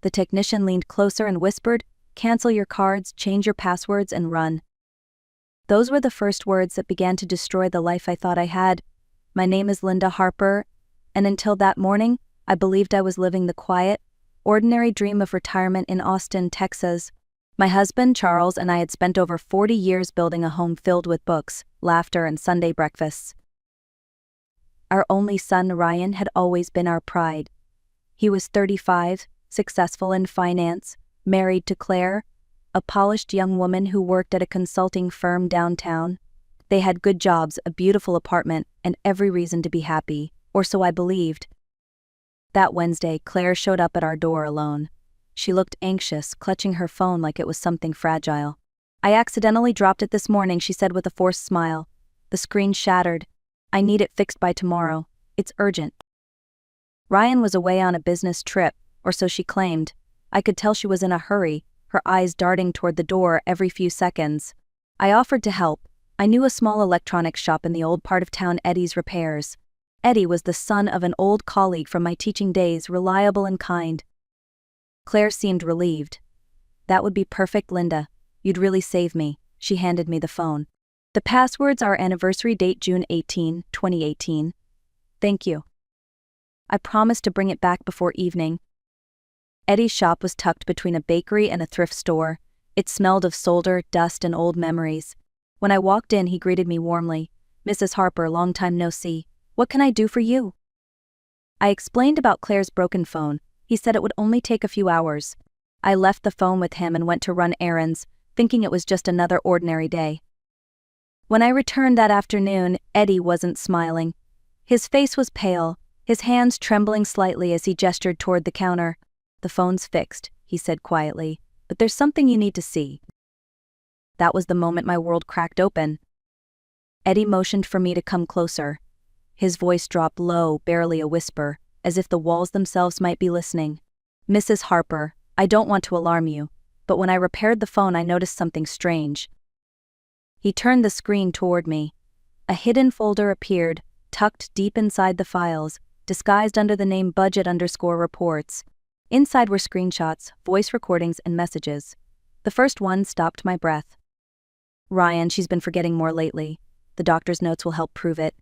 The technician leaned closer and whispered, "Cancel your cards, change your passwords, and run." Those were the first words that began to destroy the life I thought I had. My name is Linda Harper, and until that morning, I believed I was living the quiet, ordinary dream of retirement in Austin, Texas. My husband, Charles, and I had spent over 40 years building a home filled with books, laughter, and Sunday breakfasts. Our only son, Ryan, had always been our pride. He was 35, successful in finance, married to Claire, a polished young woman who worked at a consulting firm downtown. They had good jobs, a beautiful apartment, and every reason to be happy, or so I believed. That Wednesday, Claire showed up at our door alone. She looked anxious, clutching her phone like it was something fragile. "I accidentally dropped it this morning," she said with a forced smile. "The screen shattered. I need it fixed by tomorrow. It's urgent." Ryan was away on a business trip, or so she claimed. I could tell she was in a hurry, her eyes darting toward the door every few seconds. I offered to help. I knew a small electronics shop in the old part of town, Eddie's Repairs. Eddie was the son of an old colleague from my teaching days, reliable and kind. Claire seemed relieved. "That would be perfect, Linda. You'd really save me." She handed me the phone. "The passwords are anniversary date June 18, 2018. Thank you. I promised to bring it back before evening." Eddie's shop was tucked between a bakery and a thrift store. It smelled of solder, dust, and old memories. When I walked in, he greeted me warmly. "Mrs. Harper, long time no see. What can I do for you?" I explained about Claire's broken phone. He said it would only take a few hours. I left the phone with him and went to run errands, thinking it was just another ordinary day. When I returned that afternoon, Eddie wasn't smiling. His face was pale, his hands trembling slightly as he gestured toward the counter. "The phone's fixed," he said quietly, "but there's something you need to see." That was the moment my world cracked open. Eddie motioned for me to come closer. His voice dropped low, barely a whisper, as if the walls themselves might be listening. "Mrs. Harper, I don't want to alarm you, but when I repaired the phone I noticed something strange." He turned the screen toward me. A hidden folder appeared, tucked deep inside the files, disguised under the name budget_reports. Inside were screenshots, voice recordings, and messages. The first one stopped my breath. "Ryan, she's been forgetting more lately. The doctor's notes will help prove it."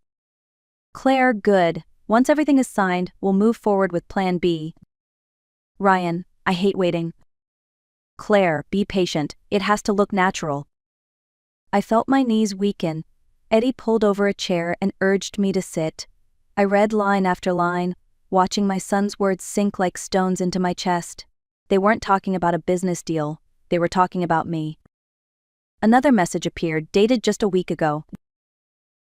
"Claire, good. Once everything is signed, we'll move forward with Plan B." "Ryan, I hate waiting." "Claire, be patient. It has to look natural." I felt my knees weaken. Eddie pulled over a chair and urged me to sit. I read line after line, watching my son's words sink like stones into my chest. They weren't talking about a business deal, they were talking about me. Another message appeared, dated just a week ago.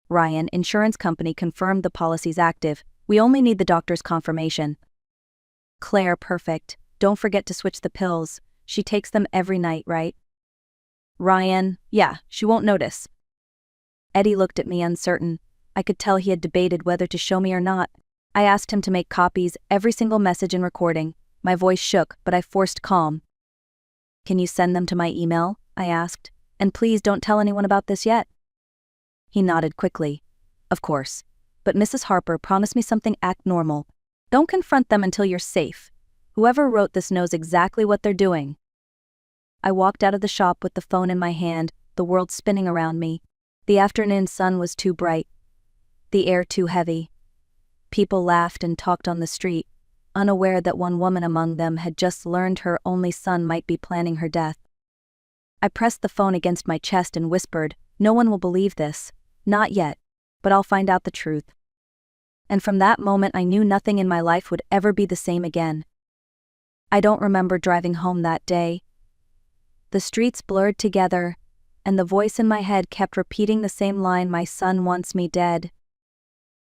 "Ryan, insurance company confirmed the policy's active. We only need the doctor's confirmation." "Claire, perfect. Don't forget to switch the pills. She takes them every night, right?" "Ryan, yeah, she won't notice." Eddie looked at me uncertain. I could tell he had debated whether to show me or not. I asked him to make copies, every single message and recording. My voice shook, but I forced calm. "Can you send them to my email?" I asked. "And please don't tell anyone about this yet." He nodded quickly. "Of course. But Mrs. Harper, promise me something, act normal. Don't confront them until you're safe. Whoever wrote this knows exactly what they're doing." I walked out of the shop with the phone in my hand, the world spinning around me. The afternoon sun was too bright. The air too heavy. People laughed and talked on the street, unaware that one woman among them had just learned her only son might be planning her death. I pressed the phone against my chest and whispered, "No one will believe this. Not yet, but I'll find out the truth." And from that moment I knew nothing in my life would ever be the same again. I don't remember driving home that day. The streets blurred together, and the voice in my head kept repeating the same line, "My son wants me dead."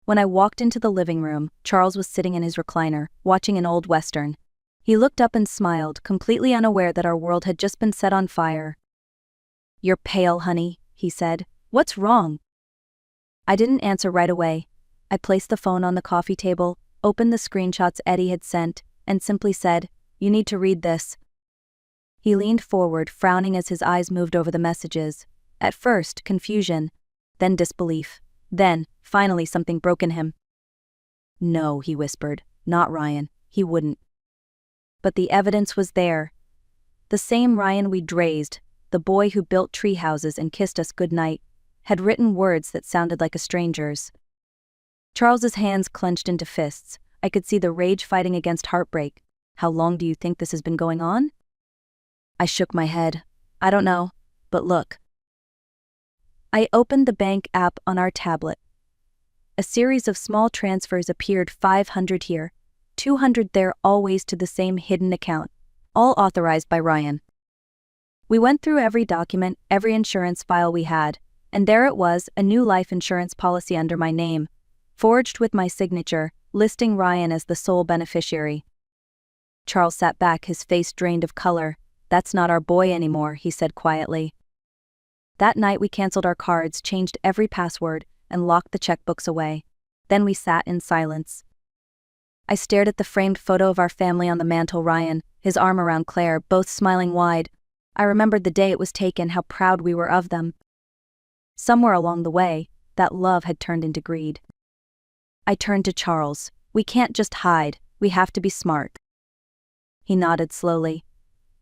When I walked into the living room, Charles was sitting in his recliner, watching an old western. He looked up and smiled, completely unaware that our world had just been set on fire. "You're pale, honey," he said. "What's wrong?" I didn't answer right away. I placed the phone on the coffee table, opened the screenshots Eddie had sent, and simply said, "You need to read this." He leaned forward, frowning as his eyes moved over the messages. At first, confusion, then disbelief. Then, finally, something broke in him. "No," he whispered. "Not Ryan. He wouldn't." But the evidence was there. The same Ryan we'd raised, the boy who built tree houses and kissed us goodnight, had written words that sounded like a stranger's. Charles's hands clenched into fists. I could see the rage fighting against heartbreak. How long do you think this has been going on? I shook my head. I don't know, but look. I opened the bank app on our tablet. A series of small transfers appeared, 500 here, 200 there, always to the same hidden account, all authorized by Ryan. We went through every document, every insurance file we had, and there it was, a new life insurance policy under my name, forged with my signature, listing Ryan as the sole beneficiary. Charles sat back, his face drained of color. That's not our boy anymore, he said quietly. That night we canceled our cards, changed every password, and locked the checkbooks away. Then we sat in silence. I stared at the framed photo of our family on the mantel, Ryan, his arm around Claire, both smiling wide. I remembered the day it was taken, how proud we were of them. Somewhere along the way, that love had turned into greed. I turned to Charles. We can't just hide, we have to be smart. He nodded slowly.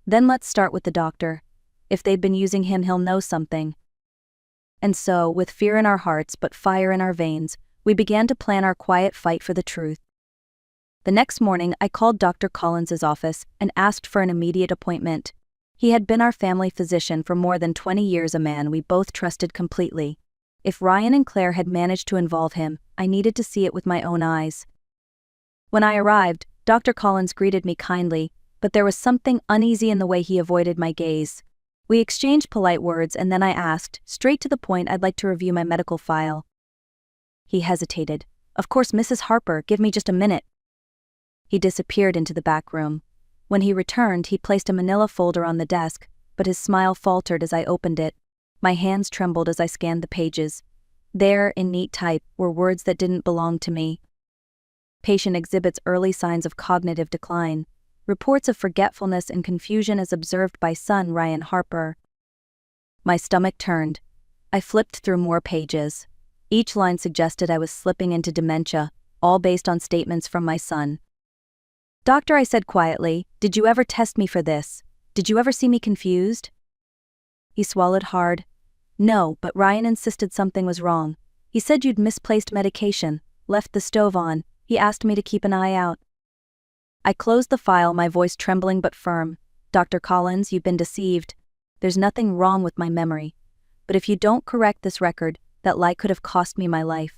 Then let's start with the doctor. If they'd been using him, he'll know something. And so, with fear in our hearts but fire in our veins, we began to plan our quiet fight for the truth. The next morning, I called Dr. Collins's office and asked for an immediate appointment. He had been our family physician for more than 20 years, a man we both trusted completely. If Ryan and Claire had managed to involve him, I needed to see it with my own eyes. When I arrived, Dr. Collins greeted me kindly, but there was something uneasy in the way he avoided my gaze. We exchanged polite words, and then I asked, straight to the point, I'd like to review my medical file. He hesitated. Of course, Mrs. Harper, give me just a minute. He disappeared into the back room. When he returned, he placed a manila folder on the desk, but his smile faltered as I opened it. My hands trembled as I scanned the pages. There, in neat type, were words that didn't belong to me. Patient exhibits early signs of cognitive decline. Reports of forgetfulness and confusion as observed by son Ryan Harper. My stomach turned. I flipped through more pages. Each line suggested I was slipping into dementia, all based on statements from my son. Doctor, I said quietly, did you ever test me for this? Did you ever see me confused? He swallowed hard. No, but Ryan insisted something was wrong. He said you'd misplaced medication, left the stove on. He asked me to keep an eye out. I closed the file, my voice trembling but firm. Dr. Collins, you've been deceived. There's nothing wrong with my memory. But if you don't correct this record, that lie could have cost me my life.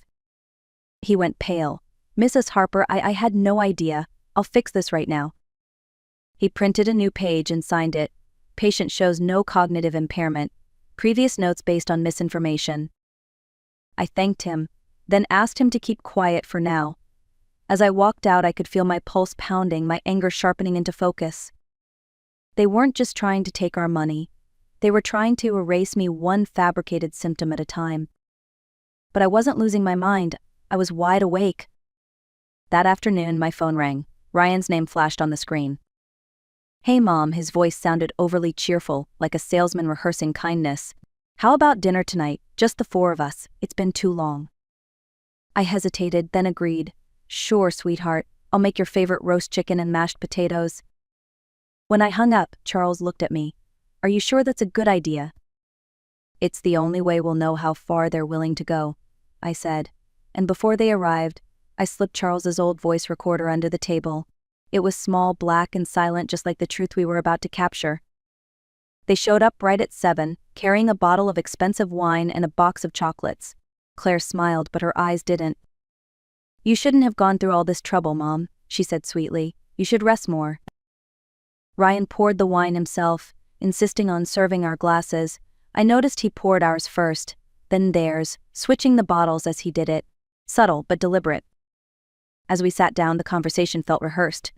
He went pale. Mrs. Harper, I had no idea. I'll fix this right now. He printed a new page and signed it. Patient shows no cognitive impairment. Previous notes based on misinformation. I thanked him, then asked him to keep quiet for now. As I walked out, I could feel my pulse pounding, my anger sharpening into focus. They weren't just trying to take our money. They were trying to erase me one fabricated symptom at a time. But I wasn't losing my mind. I was wide awake. That afternoon, my phone rang. Ryan's name flashed on the screen. Hey Mom, his voice sounded overly cheerful, like a salesman rehearsing kindness. How about dinner tonight, just the four of us? It's been too long. I hesitated, then agreed. Sure, sweetheart, I'll make your favorite roast chicken and mashed potatoes. When I hung up, Charles looked at me. Are you sure that's a good idea? It's the only way we'll know how far they're willing to go, I said. And before they arrived, I slipped Charles's old voice recorder under the table. It was small, black, and silent, just like the truth we were about to capture. They showed up right at 7, carrying a bottle of expensive wine and a box of chocolates. Claire smiled, but her eyes didn't. You shouldn't have gone through all this trouble, Mom, she said sweetly. You should rest more. Ryan poured the wine himself, insisting on serving our glasses. I noticed he poured ours first, then theirs, switching the bottles as he did it. Subtle but deliberate. As we sat down, the conversation felt rehearsed.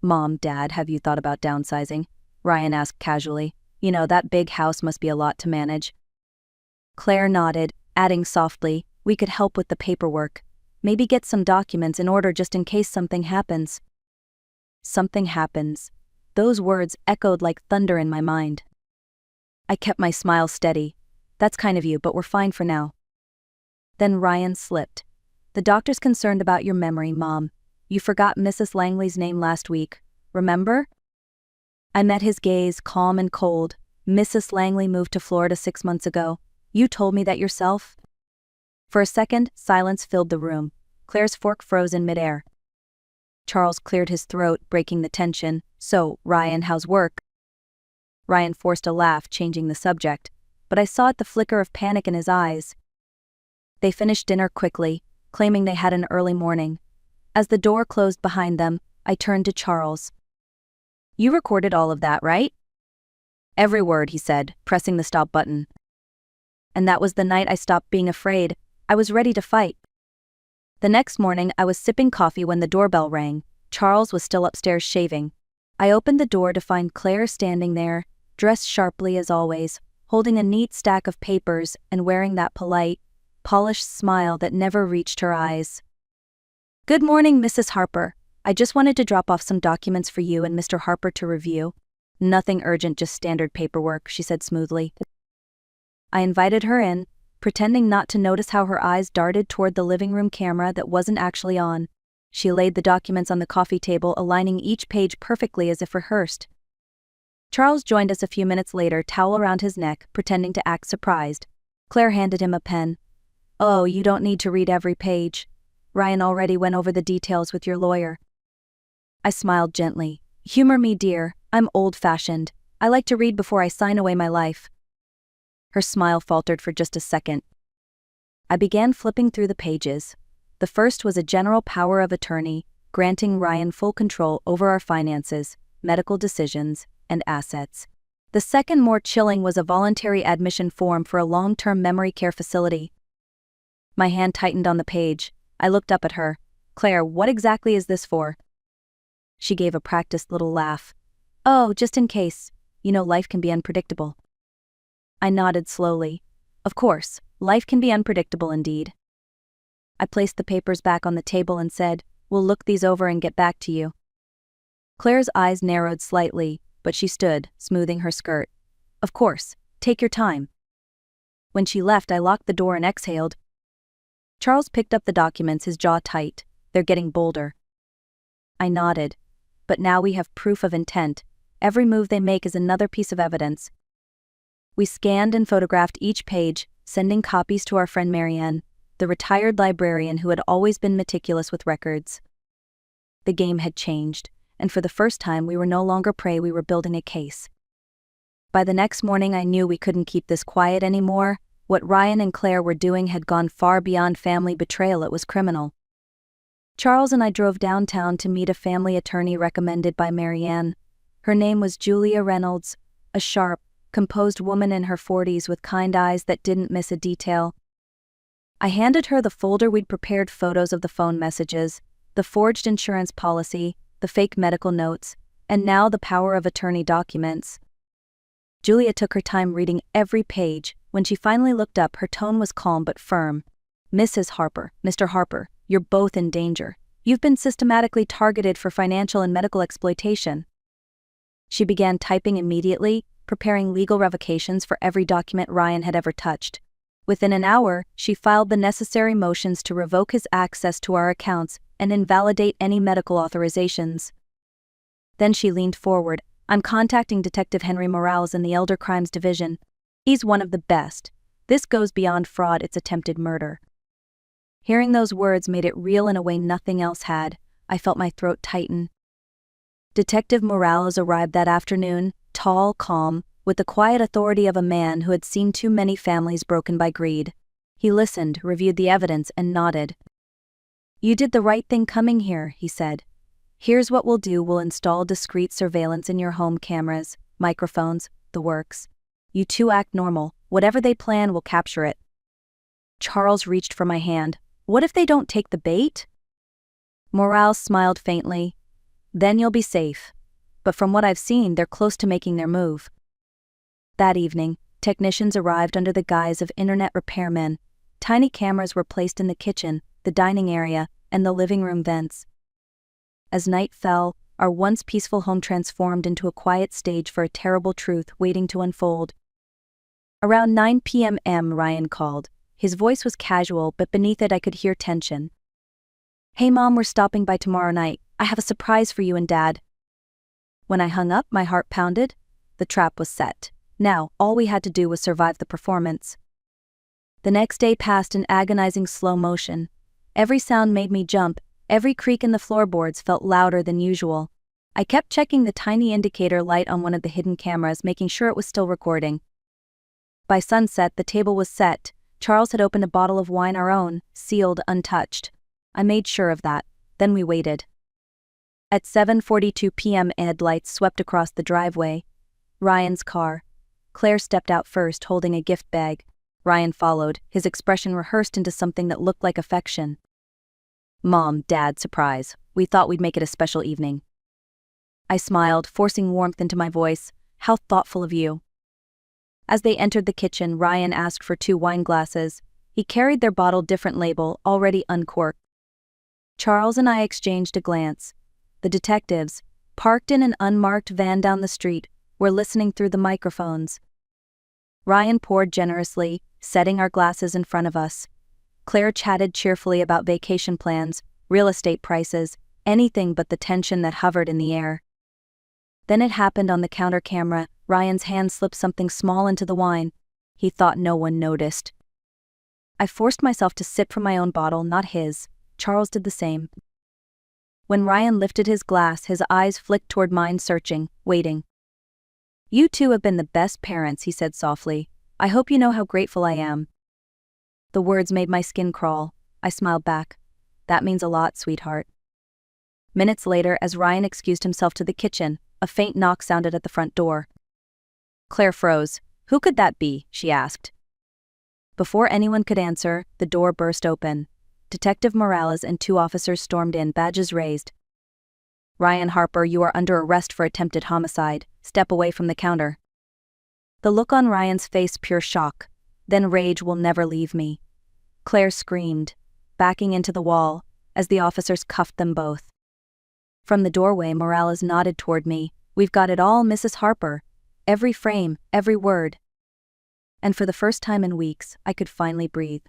Mom, Dad, have you thought about downsizing? Ryan asked casually. You know, that big house must be a lot to manage. Claire nodded, adding softly, we could help with the paperwork. Maybe get some documents in order just in case something happens. Something happens. Those words echoed like thunder in my mind. I kept my smile steady. That's kind of you, but we're fine for now. Then Ryan slipped. The doctor's concerned about your memory, Mom. You forgot Mrs. Langley's name last week. remember?" I met his gaze, calm and cold. "Mrs. Langley moved to Florida 6 months ago. You told me that yourself?" For a second, silence filled the room. Claire's fork froze in midair. Charles cleared his throat, breaking the tension. "So, Ryan, how's work?" Ryan forced a laugh, changing the subject, but I saw the flicker of panic in his eyes. They finished dinner quickly, claiming they had an early morning. As the door closed behind them, I turned to Charles. "You recorded all of that, right?" "Every word," he said, pressing the stop button. And that was the night I stopped being afraid. I was ready to fight. The next morning, I was sipping coffee when the doorbell rang. Charles was still upstairs shaving. I opened the door to find Claire standing there, dressed sharply as always, holding a neat stack of papers and wearing that polite, polished smile that never reached her eyes. "Good morning, Mrs. Harper. I just wanted to drop off some documents for you and Mr. Harper to review." "Nothing urgent, just standard paperwork," she said smoothly. I invited her in, pretending not to notice how her eyes darted toward the living room camera that wasn't actually on. She laid the documents on the coffee table, aligning each page perfectly as if rehearsed. Charles joined us a few minutes later, towel around his neck, pretending to act surprised. Claire handed him a pen. "Oh, you don't need to read every page. Ryan already went over the details with your lawyer." I smiled gently. "Humor me, dear. I'm old-fashioned. I like to read before I sign away my life." Her smile faltered for just a second. I began flipping through the pages. The first was a general power of attorney, granting Ryan full control over our finances, medical decisions, and assets. The second, more chilling, was a voluntary admission form for a long-term memory care facility. My hand tightened on the page. I looked up at her. "Claire, what exactly is this for?" She gave a practiced little laugh. "Oh, just in case. You know, life can be unpredictable." I nodded slowly. Of course, life can be unpredictable indeed. I placed the papers back on the table and said, "We'll look these over and get back to you." Claire's eyes narrowed slightly, but she stood, smoothing her skirt. "Of course, take your time." When she left, I locked the door and exhaled. Charles picked up the documents, his jaw tight. "They're getting bolder." I nodded. "But now we have proof of intent. Every move they make is another piece of evidence." We scanned and photographed each page, sending copies to our friend Marianne, the retired librarian who had always been meticulous with records. The game had changed, and for the first time we were no longer prey, we were building a case. By the next morning I knew we couldn't keep this quiet anymore. What Ryan and Claire were doing had gone far beyond family betrayal, it was criminal. Charles and I drove downtown to meet a family attorney recommended by Marianne. Her name was Julia Reynolds, a sharp, composed woman in her 40s with kind eyes that didn't miss a detail. I handed her the folder we'd prepared, photos of the phone messages, the forged insurance policy, the fake medical notes, and now the power of attorney documents. Julia took her time reading every page. When she finally looked up, her tone was calm but firm. "Mrs. Harper, Mr. Harper, you're both in danger. You've been systematically targeted for financial and medical exploitation." She began typing immediately, preparing legal revocations for every document Ryan had ever touched. Within an hour, she filed the necessary motions to revoke his access to our accounts and invalidate any medical authorizations. Then she leaned forward. "I'm contacting Detective Henry Morales in the Elder Crimes Division. He's one of the best. This goes beyond fraud, it's attempted murder." Hearing those words made it real in a way nothing else had. I felt my throat tighten. Detective Morales arrived that afternoon, tall, calm, with the quiet authority of a man who had seen too many families broken by greed. He listened, reviewed the evidence, and nodded. "You did the right thing coming here," he said. "Here's what we'll do. We'll install discreet surveillance in your home, cameras, microphones, the works. You two act normal. Whatever they plan, we'll capture it." Charles reached for my hand. "What if they don't take the bait?" Morales smiled faintly. "Then you'll be safe. But from what I've seen, they're close to making their move." That evening, technicians arrived under the guise of internet repairmen. Tiny cameras were placed in the kitchen, the dining area, and the living room vents. As night fell, our once peaceful home transformed into a quiet stage for a terrible truth waiting to unfold. Around 9 p.m. Ryan called. His voice was casual, but beneath it I could hear tension. "Hey Mom, we're stopping by tomorrow night. I have a surprise for you and Dad." When I hung up, my heart pounded. The trap was set. Now, all we had to do was survive the performance. The next day passed in agonizing slow motion. Every sound made me jump, every creak in the floorboards felt louder than usual. I kept checking the tiny indicator light on one of the hidden cameras, making sure it was still recording. By sunset, the table was set. Charles had opened a bottle of wine, our own, sealed, untouched. I made sure of that. Then we waited. At 7:42 p.m., headlights swept across the driveway. Ryan's car. Claire stepped out first, holding a gift bag. Ryan followed, his expression rehearsed into something that looked like affection. "Mom, Dad, surprise. We thought we'd make it a special evening." I smiled, forcing warmth into my voice. "How thoughtful of you." As they entered the kitchen, Ryan asked for 2 wine glasses. He carried their bottle, different label, already uncorked. Charles and I exchanged a glance. The detectives, parked in an unmarked van down the street, were listening through the microphones. Ryan poured generously, setting our glasses in front of us. Claire chatted cheerfully about vacation plans, real estate prices, anything but the tension that hovered in the air. Then it happened on the counter camera. Ryan's hand slipped something small into the wine. He thought no one noticed. I forced myself to sip from my own bottle, not his. Charles did the same. When Ryan lifted his glass, his eyes flicked toward mine, searching, waiting. "You two have been the best parents," he said softly. "I hope you know how grateful I am." The words made my skin crawl. I smiled back. "That means a lot, sweetheart." Minutes later, as Ryan excused himself to the kitchen, a faint knock sounded at the front door. Claire froze. "Who could that be?" she asked. Before anyone could answer, the door burst open. Detective Morales and 2 officers stormed in, badges raised. "Ryan Harper, you are under arrest for attempted homicide. Step away from the counter." The look on Ryan's face, pure shock. Then rage will never leave me. Claire screamed, backing into the wall, as the officers cuffed them both. From the doorway, Morales nodded toward me. "We've got it all, Mrs. Harper. Every frame, every word." And for the first time in weeks, I could finally breathe.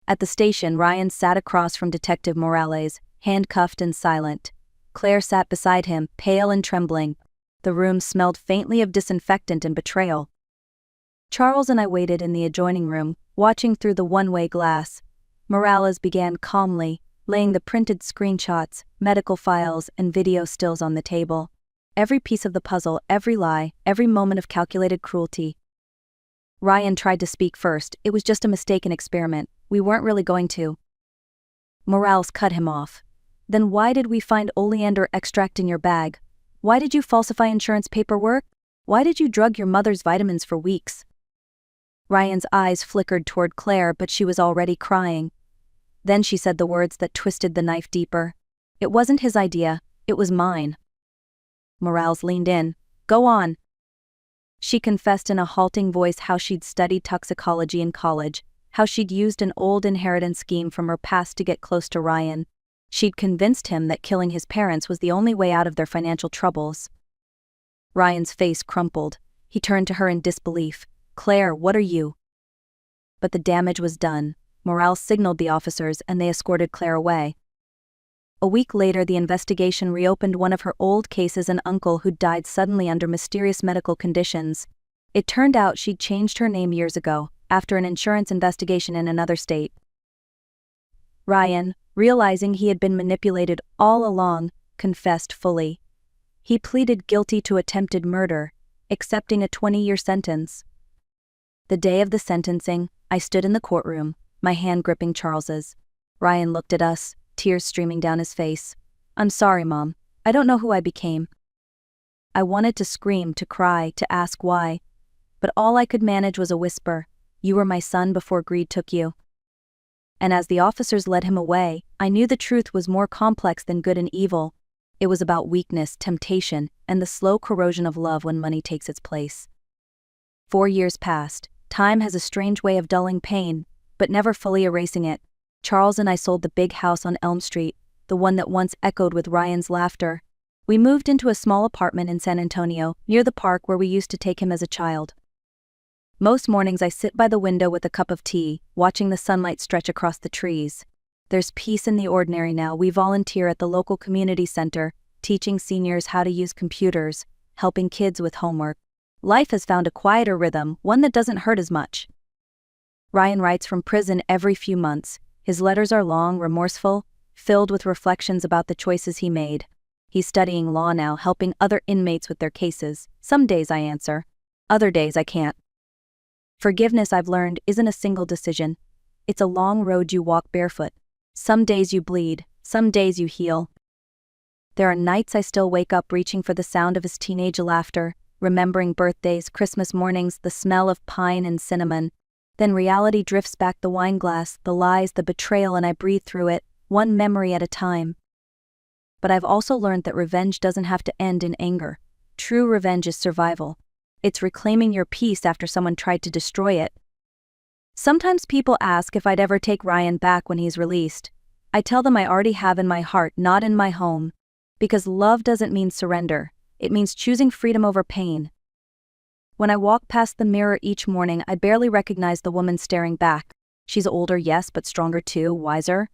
At the station, Ryan sat across from Detective Morales, handcuffed and silent. Claire sat beside him, pale and trembling. The room smelled faintly of disinfectant and betrayal. Charles and I waited in the adjoining room, watching through the one-way glass. Morales began calmly, laying the printed screenshots, medical files, and video stills on the table. Every piece of the puzzle, every lie, every moment of calculated cruelty. Ryan tried to speak first. "It was just a mistaken experiment. We weren't really going to." Morales cut him off. "Then why did we find oleander extract in your bag? Why did you falsify insurance paperwork? Why did you drug your mother's vitamins for weeks?" Ryan's eyes flickered toward Claire, but she was already crying. Then she said the words that twisted the knife deeper. "It wasn't his idea, it was mine." Morales leaned in. "Go on." She confessed in a halting voice how she'd studied toxicology in college, how she'd used an old inheritance scheme from her past to get close to Ryan. She'd convinced him that killing his parents was the only way out of their financial troubles. Ryan's face crumpled. He turned to her in disbelief. "Claire, what are you?" But the damage was done. Morales signaled the officers and they escorted Claire away. A week later, the investigation reopened one of her old cases, an uncle who'd died suddenly under mysterious medical conditions. It turned out she'd changed her name years ago, after an insurance investigation in another state. Ryan, realizing he had been manipulated all along, confessed fully. He pleaded guilty to attempted murder, accepting a 20-year sentence. The day of the sentencing, I stood in the courtroom, my hand gripping Charles's. Ryan looked at us, tears streaming down his face. "I'm sorry, Mom. I don't know who I became." I wanted to scream, to cry, to ask why. But all I could manage was a whisper. "You were my son before greed took you." And as the officers led him away, I knew the truth was more complex than good and evil. It was about weakness, temptation, and the slow corrosion of love when money takes its place. 4 years passed. Time has a strange way of dulling pain, but never fully erasing it. Charles and I sold the big house on Elm Street, the one that once echoed with Ryan's laughter. We moved into a small apartment in San Antonio, near the park where we used to take him as a child. Most mornings I sit by the window with a cup of tea, watching the sunlight stretch across the trees. There's peace in the ordinary now. We volunteer at the local community center, teaching seniors how to use computers, helping kids with homework. Life has found a quieter rhythm, one that doesn't hurt as much. Ryan writes from prison every few months. His letters are long, remorseful, filled with reflections about the choices he made. He's studying law now, helping other inmates with their cases. Some days I answer, other days I can't. Forgiveness, I've learned, isn't a single decision. It's a long road you walk barefoot. Some days you bleed, some days you heal. There are nights I still wake up reaching for the sound of his teenage laughter, remembering birthdays, Christmas mornings, the smell of pine and cinnamon. Then reality drifts back the wine glass, the lies, the betrayal, and I breathe through it, one memory at a time. But I've also learned that revenge doesn't have to end in anger. True revenge is survival. It's reclaiming your peace after someone tried to destroy it. Sometimes people ask if I'd ever take Ryan back when he's released. I tell them I already have in my heart, not in my home. Because love doesn't mean surrender. It means choosing freedom over pain. When I walk past the mirror each morning, I barely recognize the woman staring back. She's older, yes, but stronger too, wiser.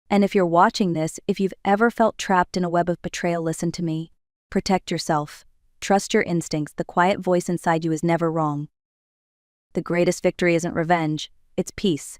And if you're watching this, if you've ever felt trapped in a web of betrayal, listen to me. Protect yourself. Trust your instincts. The quiet voice inside you is never wrong. The greatest victory isn't revenge, it's peace.